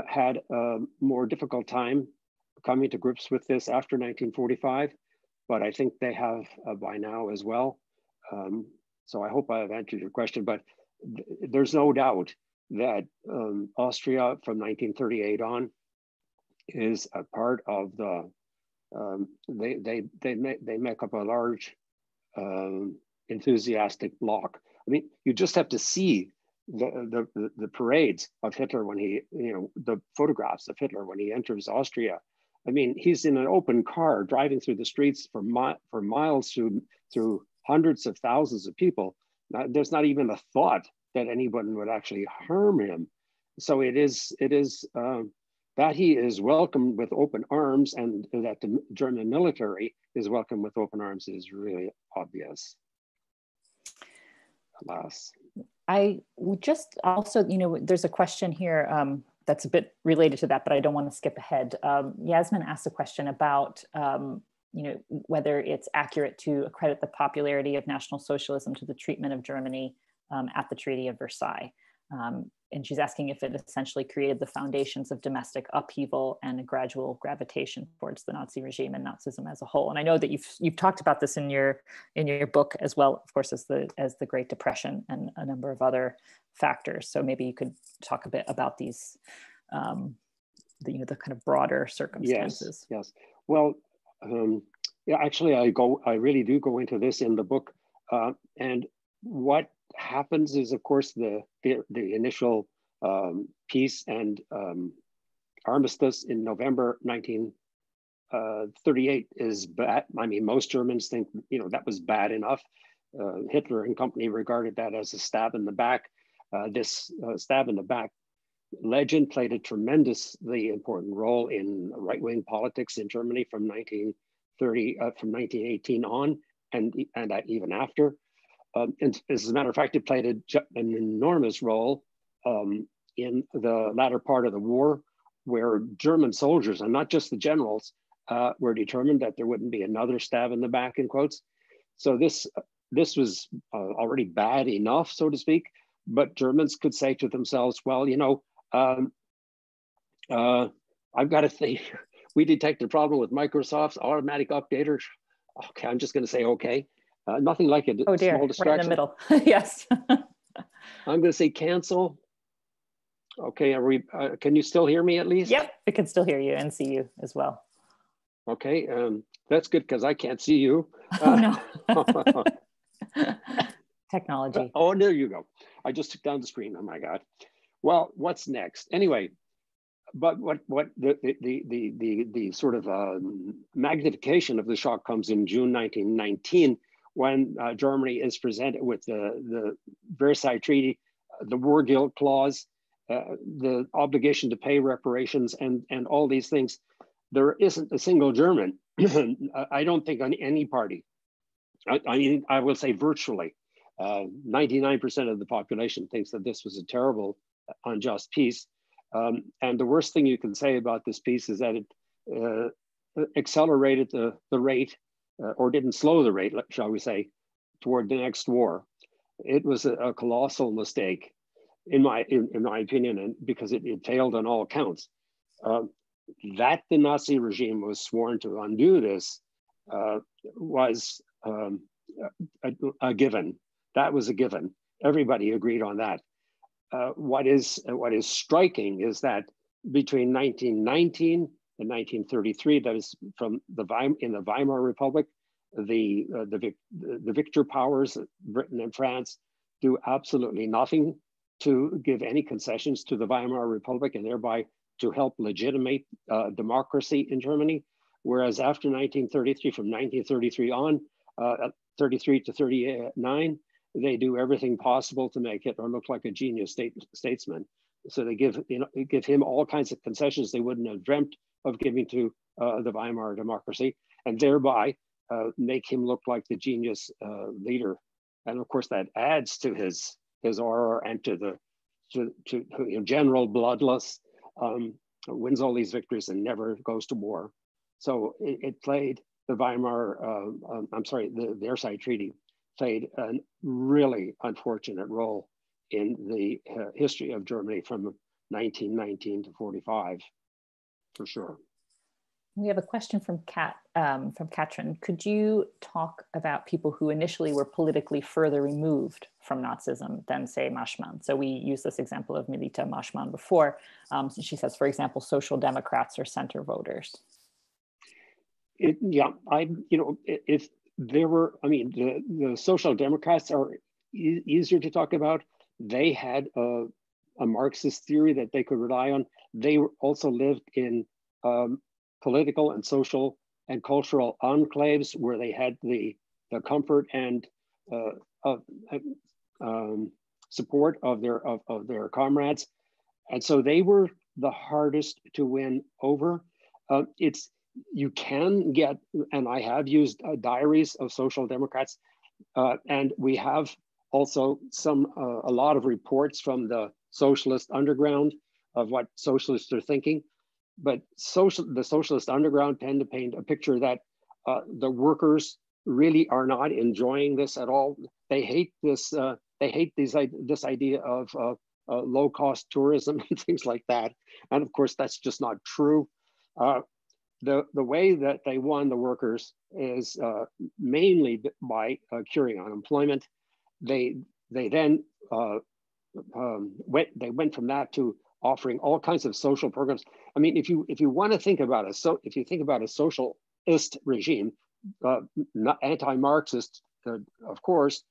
had a more difficult time coming to grips with this after 1945, but I think they have by now as well. So I hope I have answered your question, but there's no doubt that Austria from 1938 on is a part of the, they make up a large enthusiastic bloc. I mean, you just have to see the parades of Hitler when he, the photographs of Hitler when he enters Austria. I mean, he's in an open car driving through the streets for miles through hundreds of thousands of people. There's not even a thought that anyone would actually harm him. So it is that he is welcomed with open arms, and that the German military is welcomed with open arms is really obvious. Alas. I just also, there's a question here that's a bit related to that, but I don't want to skip ahead. Yasmin asked a question about, whether it's accurate to accredit the popularity of National Socialism to the treatment of Germany at the Treaty of Versailles. And she's asking if it essentially created the foundations of domestic upheaval and a gradual gravitation towards the Nazi regime and Nazism as a whole. And I know that you've talked about this in your book as well, of course, as the Great Depression and a number of other factors. So maybe you could talk a bit about these, the kind of broader circumstances. Yes. Well, yeah, actually, I really do go into this in the book, and what happens is, of course, the initial peace and armistice in November 1938 is bad. I mean, most Germans think that was bad enough. Hitler and company regarded that as a stab in the back. This stab in the back legend played a tremendously important role in right-wing politics in Germany from 1918 on, and even after. And as a matter of fact, it played an enormous role in the latter part of the war, where German soldiers, and not just the generals, were determined that there wouldn't be another stab in the back, in quotes. So this was already bad enough, so to speak, but Germans could say to themselves, well, I've got to think, we detect a problem with Microsoft's automatic updater. Okay, I'm just going to say, okay. Nothing like a small distraction. Right in the middle. Yes. I'm going to say cancel. Okay, can you still hear me at least? Yep, we can still hear you and see you as well. Okay, that's good because I can't see you. Oh, no. Technology. Oh, there you go. I just took down the screen. Oh my God. Well, what's next? Anyway, but what the sort of magnification of the shock comes in June 1919, when Germany is presented with the Versailles Treaty, the war guilt clause, the obligation to pay reparations, and all these things. There isn't a single German, I don't think, on any party. I mean, I will say virtually, 99% of the population thinks that this was a terrible, unjust peace. And the worst thing you can say about this peace is that it accelerated the rate, or didn't slow the rate, shall we say, toward the next war. It was a colossal mistake, in my opinion, and because it failed on all counts. That the Nazi regime was sworn to undo this was a given. That was a given. Everybody agreed on that. What is striking is that between 1919 and 1933, that is in the Weimar Republic, the victor powers, Britain and France, do absolutely nothing to give any concessions to the Weimar Republic, and thereby to help legitimate democracy in Germany. Whereas after 1933, from 1933 on, 33 to 39, they do everything possible to make Hitler look like a genius statesman. So they give him all kinds of concessions they wouldn't have dreamt of giving to the Weimar democracy, and thereby make him look like the genius leader. And of course, that adds to his aura and to general bloodless, wins all these victories and never goes to war. So it played the Versailles Treaty played a really unfortunate role in the history of Germany from 1919 to 45, for sure. We have a question from Katrin. Could you talk about people who initially were politically further removed from Nazism than, say, Maschmann? So we used this example of Melita Maschmann before. So she says, for example, social democrats or center voters. If there were, the social democrats are easier to talk about. They had a Marxist theory that they could rely on. They also lived in political and social and cultural enclaves where they had the comfort and support of their comrades, and so they were the hardest to win over. You can get, and I have used diaries of social democrats, and we have also a lot of reports from the socialist underground of what socialists are thinking. But the socialist underground tend to paint a picture that the workers really are not enjoying this at all. They hate this. They hate this idea of low-cost tourism and things like that. And of course, that's just not true. The way that they won the workers is mainly by curing unemployment. They then went from that to offering all kinds of social programs. I mean, if you want to think about if you think about a socialist regime, not anti-Marxist, of course,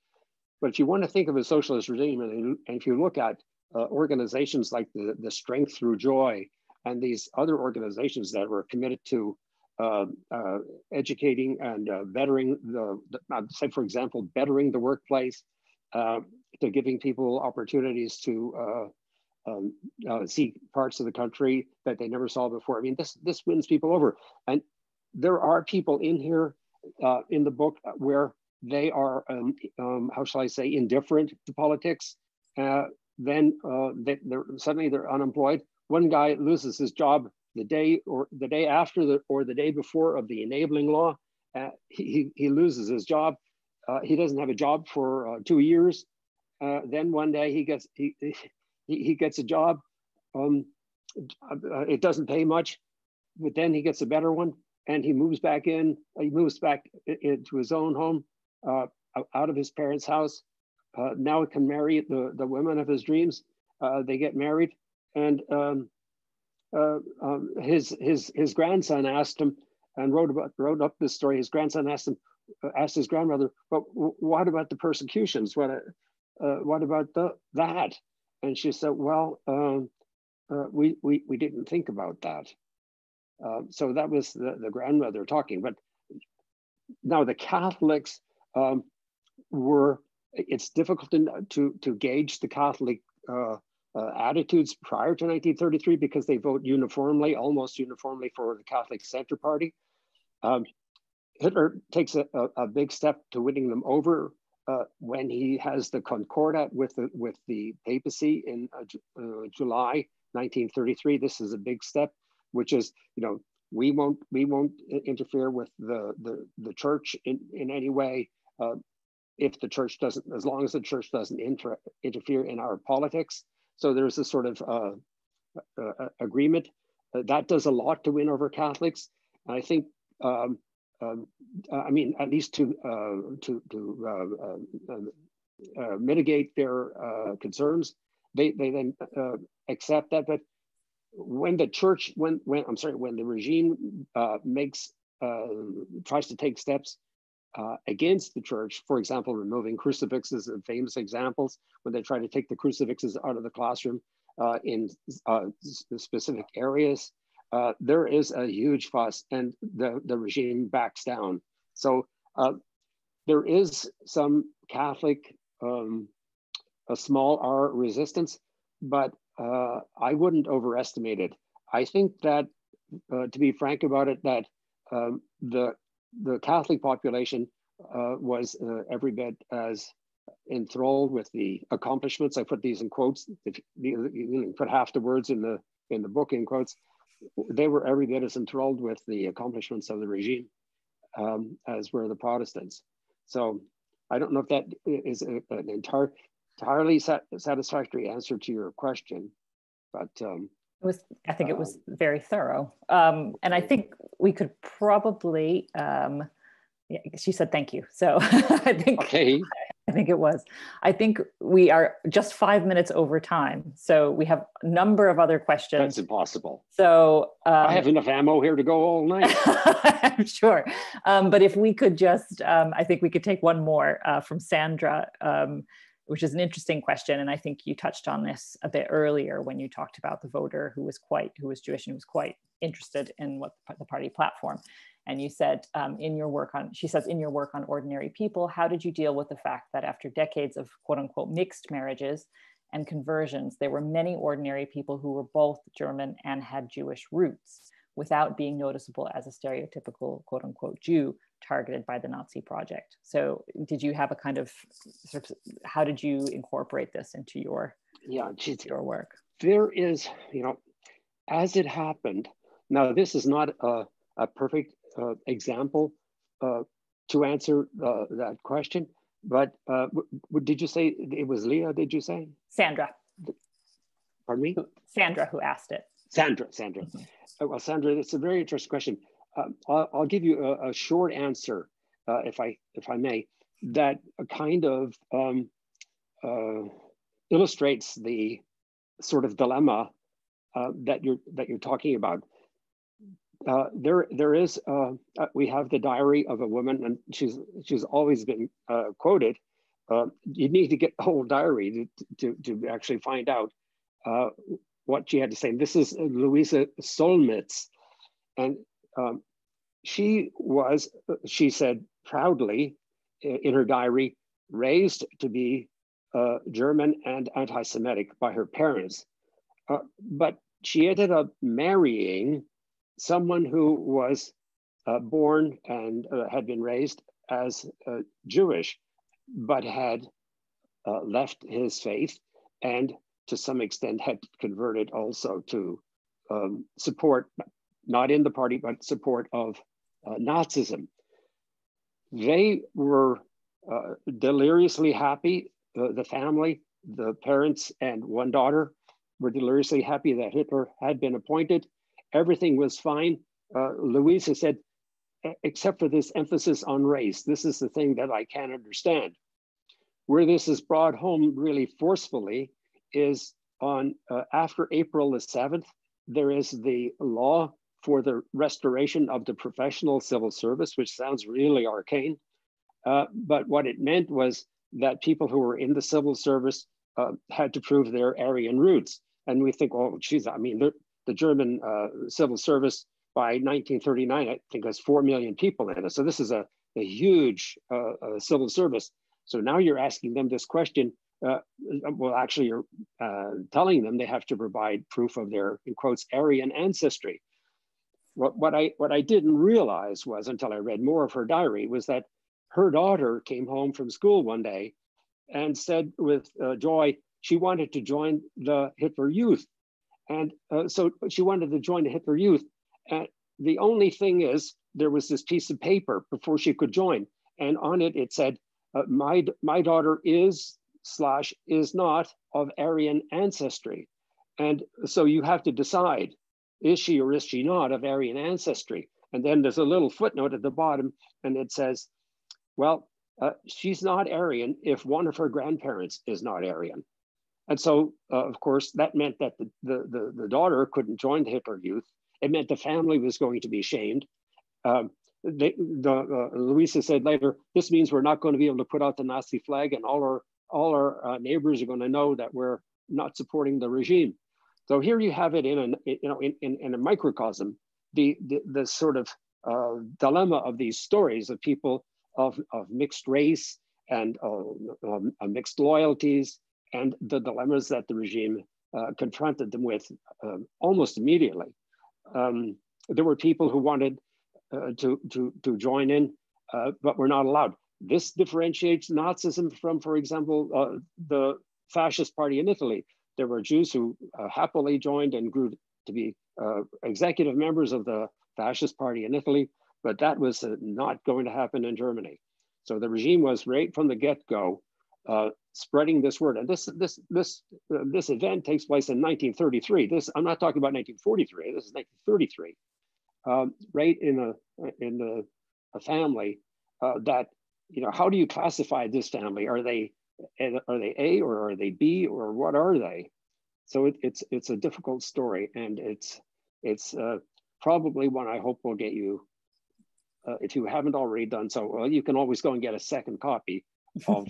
but if you want to think of a socialist regime, and if you look at organizations like the Strength Through Joy and these other organizations that were committed to educating and bettering say, for example, bettering the workplace, to giving people opportunities to see parts of the country that they never saw before. I mean, this wins people over. And there are people in here in the book where they are, how shall I say, indifferent to politics. Then suddenly they're unemployed. One guy loses his job the day after or the day before of the enabling law. He loses his job. He doesn't have a job for 2 years. Then one day he gets a job. It doesn't pay much, but then he gets a better one, and he moves back in. He moves back into his own home, out of his parents' house. Now he can marry the women of his dreams. They get married, and his grandson asked him, and wrote up this story. His grandson asked his grandmother, "But what about the persecutions? What about that?" And she said, "Well, we didn't think about that." So that was the grandmother talking. But now the Catholics it's difficult to gauge the Catholic attitudes prior to 1933 because they vote almost uniformly for the Catholic Center Party. Hitler takes a big step to winning them over when he has the Concordat with the papacy in July 1933. This is a big step, which is, we won't interfere with the church in any way if the church doesn't, as long as the church doesn't interfere in our politics. So there's a sort of agreement that does a lot to win over Catholics. And I think, at least to mitigate their concerns, they then accept that. But when the church, when the regime tries to take steps against the church, for example, removing crucifixes, and famous examples when they try to take the crucifixes out of the classroom in specific areas, there is a huge fuss, and the regime backs down. So there is some Catholic, a small r resistance, but I wouldn't overestimate it. I think that, to be frank about it, that the Catholic population was every bit as enthralled with the accomplishments. I put these in quotes. If you put half the words in the book in quotes, they were every bit as enthralled with the accomplishments of the regime as were the Protestants. So I don't know if that is an entirely satisfactory answer to your question, but I think it was very thorough. And I think we could probably, yeah, she said thank you. So I think, okay. I think it was. I think we are just 5 minutes over time. So we have a number of other questions. That's impossible. So I have enough ammo here to go all night. I'm sure. But if we could just, I think we could take one more from Sandra, which is an interesting question. And I think you touched on this a bit earlier when you talked about the voter who was Jewish and who was quite interested in what the party platform. And you said she says, in your work on ordinary people, how did you deal with the fact that after decades of quote unquote mixed marriages and conversions, there were many ordinary people who were both German and had Jewish roots without being noticeable as a stereotypical quote unquote Jew targeted by the Nazi project? So did you have a kind of, how did you incorporate this into your work? There is, as it happened, now this is not a perfect example to answer that question, but did you say it was Leah, did you say? Sandra. Pardon me? Sandra who asked it. Sandra. Mm-hmm. Well, Sandra, it's a very interesting question. I'll give you a short answer, if I may, that kind of illustrates the sort of dilemma that you're talking about. There is we have the diary of a woman, and she's always been quoted. You need to get the whole diary to actually find out what she had to say. And this is Louisa Solmitz, and she said proudly in her diary, raised to be German and anti-Semitic by her parents, but she ended up marrying someone who was born and had been raised as Jewish, but had left his faith and to some extent had converted also to support, not in the party, but support of Nazism. They were deliriously happy, the family, the parents and one daughter were deliriously happy that Hitler had been appointed. Everything was fine. Louisa said, except for this emphasis on race, this is the thing that I can't understand. Where this is brought home really forcefully is on after April the 7th, there is the law for the restoration of the professional civil service, which sounds really arcane. But what it meant was that people who were in the civil service had to prove their Aryan roots. And we think, oh, geez, I mean, the German civil service by 1939, I think has 4 million people in it. So this is a huge civil service. So now you're asking them this question. Well, actually, you're telling them they have to provide proof of their, in quotes, Aryan ancestry. What I didn't realize was, until I read more of her diary, was that her daughter came home from school one day and said with joy, she wanted to join the Hitler Youth. And so she wanted to join the Hitler Youth. And the only thing is, there was this piece of paper before she could join. And on it, it said, my daughter is not of Aryan ancestry. And so you have to decide, is she or is she not of Aryan ancestry? And then there's a little footnote at the bottom, and it says, well, she's not Aryan if one of her grandparents is not Aryan. And so, of course, that meant that the daughter couldn't join the Hitler Youth. It meant the family was going to be shamed. Louisa said later, this means we're not going to be able to put out the Nazi flag, and all our neighbors are going to know that we're not supporting the regime. So here you have it in a microcosm, the sort of dilemma of these stories of people of mixed race and mixed loyalties, and the dilemmas that the regime confronted them with almost immediately. There were people who wanted to join in, but were not allowed. This differentiates Nazism from, for example, the fascist party in Italy. There were Jews who happily joined and grew to be executive members of the fascist party in Italy, but that was not going to happen in Germany. So the regime was right from the get-go spreading this word. And this event takes place in 1933. I'm not talking about 1943. This is 1933. Right in a family that, how do you classify this family? Are they A or are they B or what are they? So it's a difficult story, and it's probably one I hope will get you, if you haven't already done so, well, you can always go and get a second copy of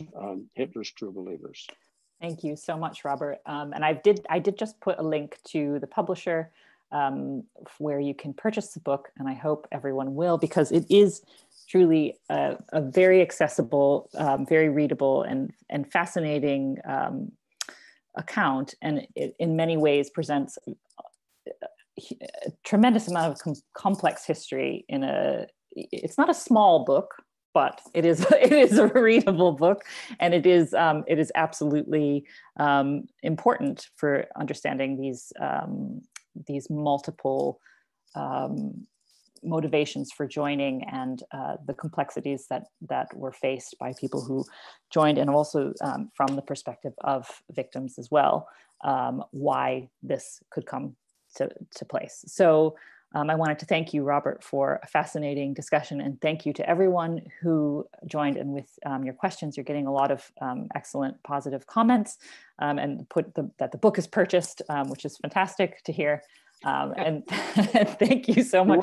Hitler's True Believers. Thank you so much, Robert. And I did just put a link to the publisher where you can purchase the book, and I hope everyone will, because it is truly a very accessible, very readable, and fascinating account, and it in many ways presents a tremendous amount of complex history it's not a small book, but it is a readable book, and it is absolutely important for understanding these multiple motivations for joining, and the complexities that were faced by people who joined, and also from the perspective of victims as well, why this could come to place. So I wanted to thank you, Robert, for a fascinating discussion, and thank you to everyone who joined. And with your questions, you're getting a lot of excellent positive comments, and that the book is purchased, which is fantastic to hear. And thank you so much.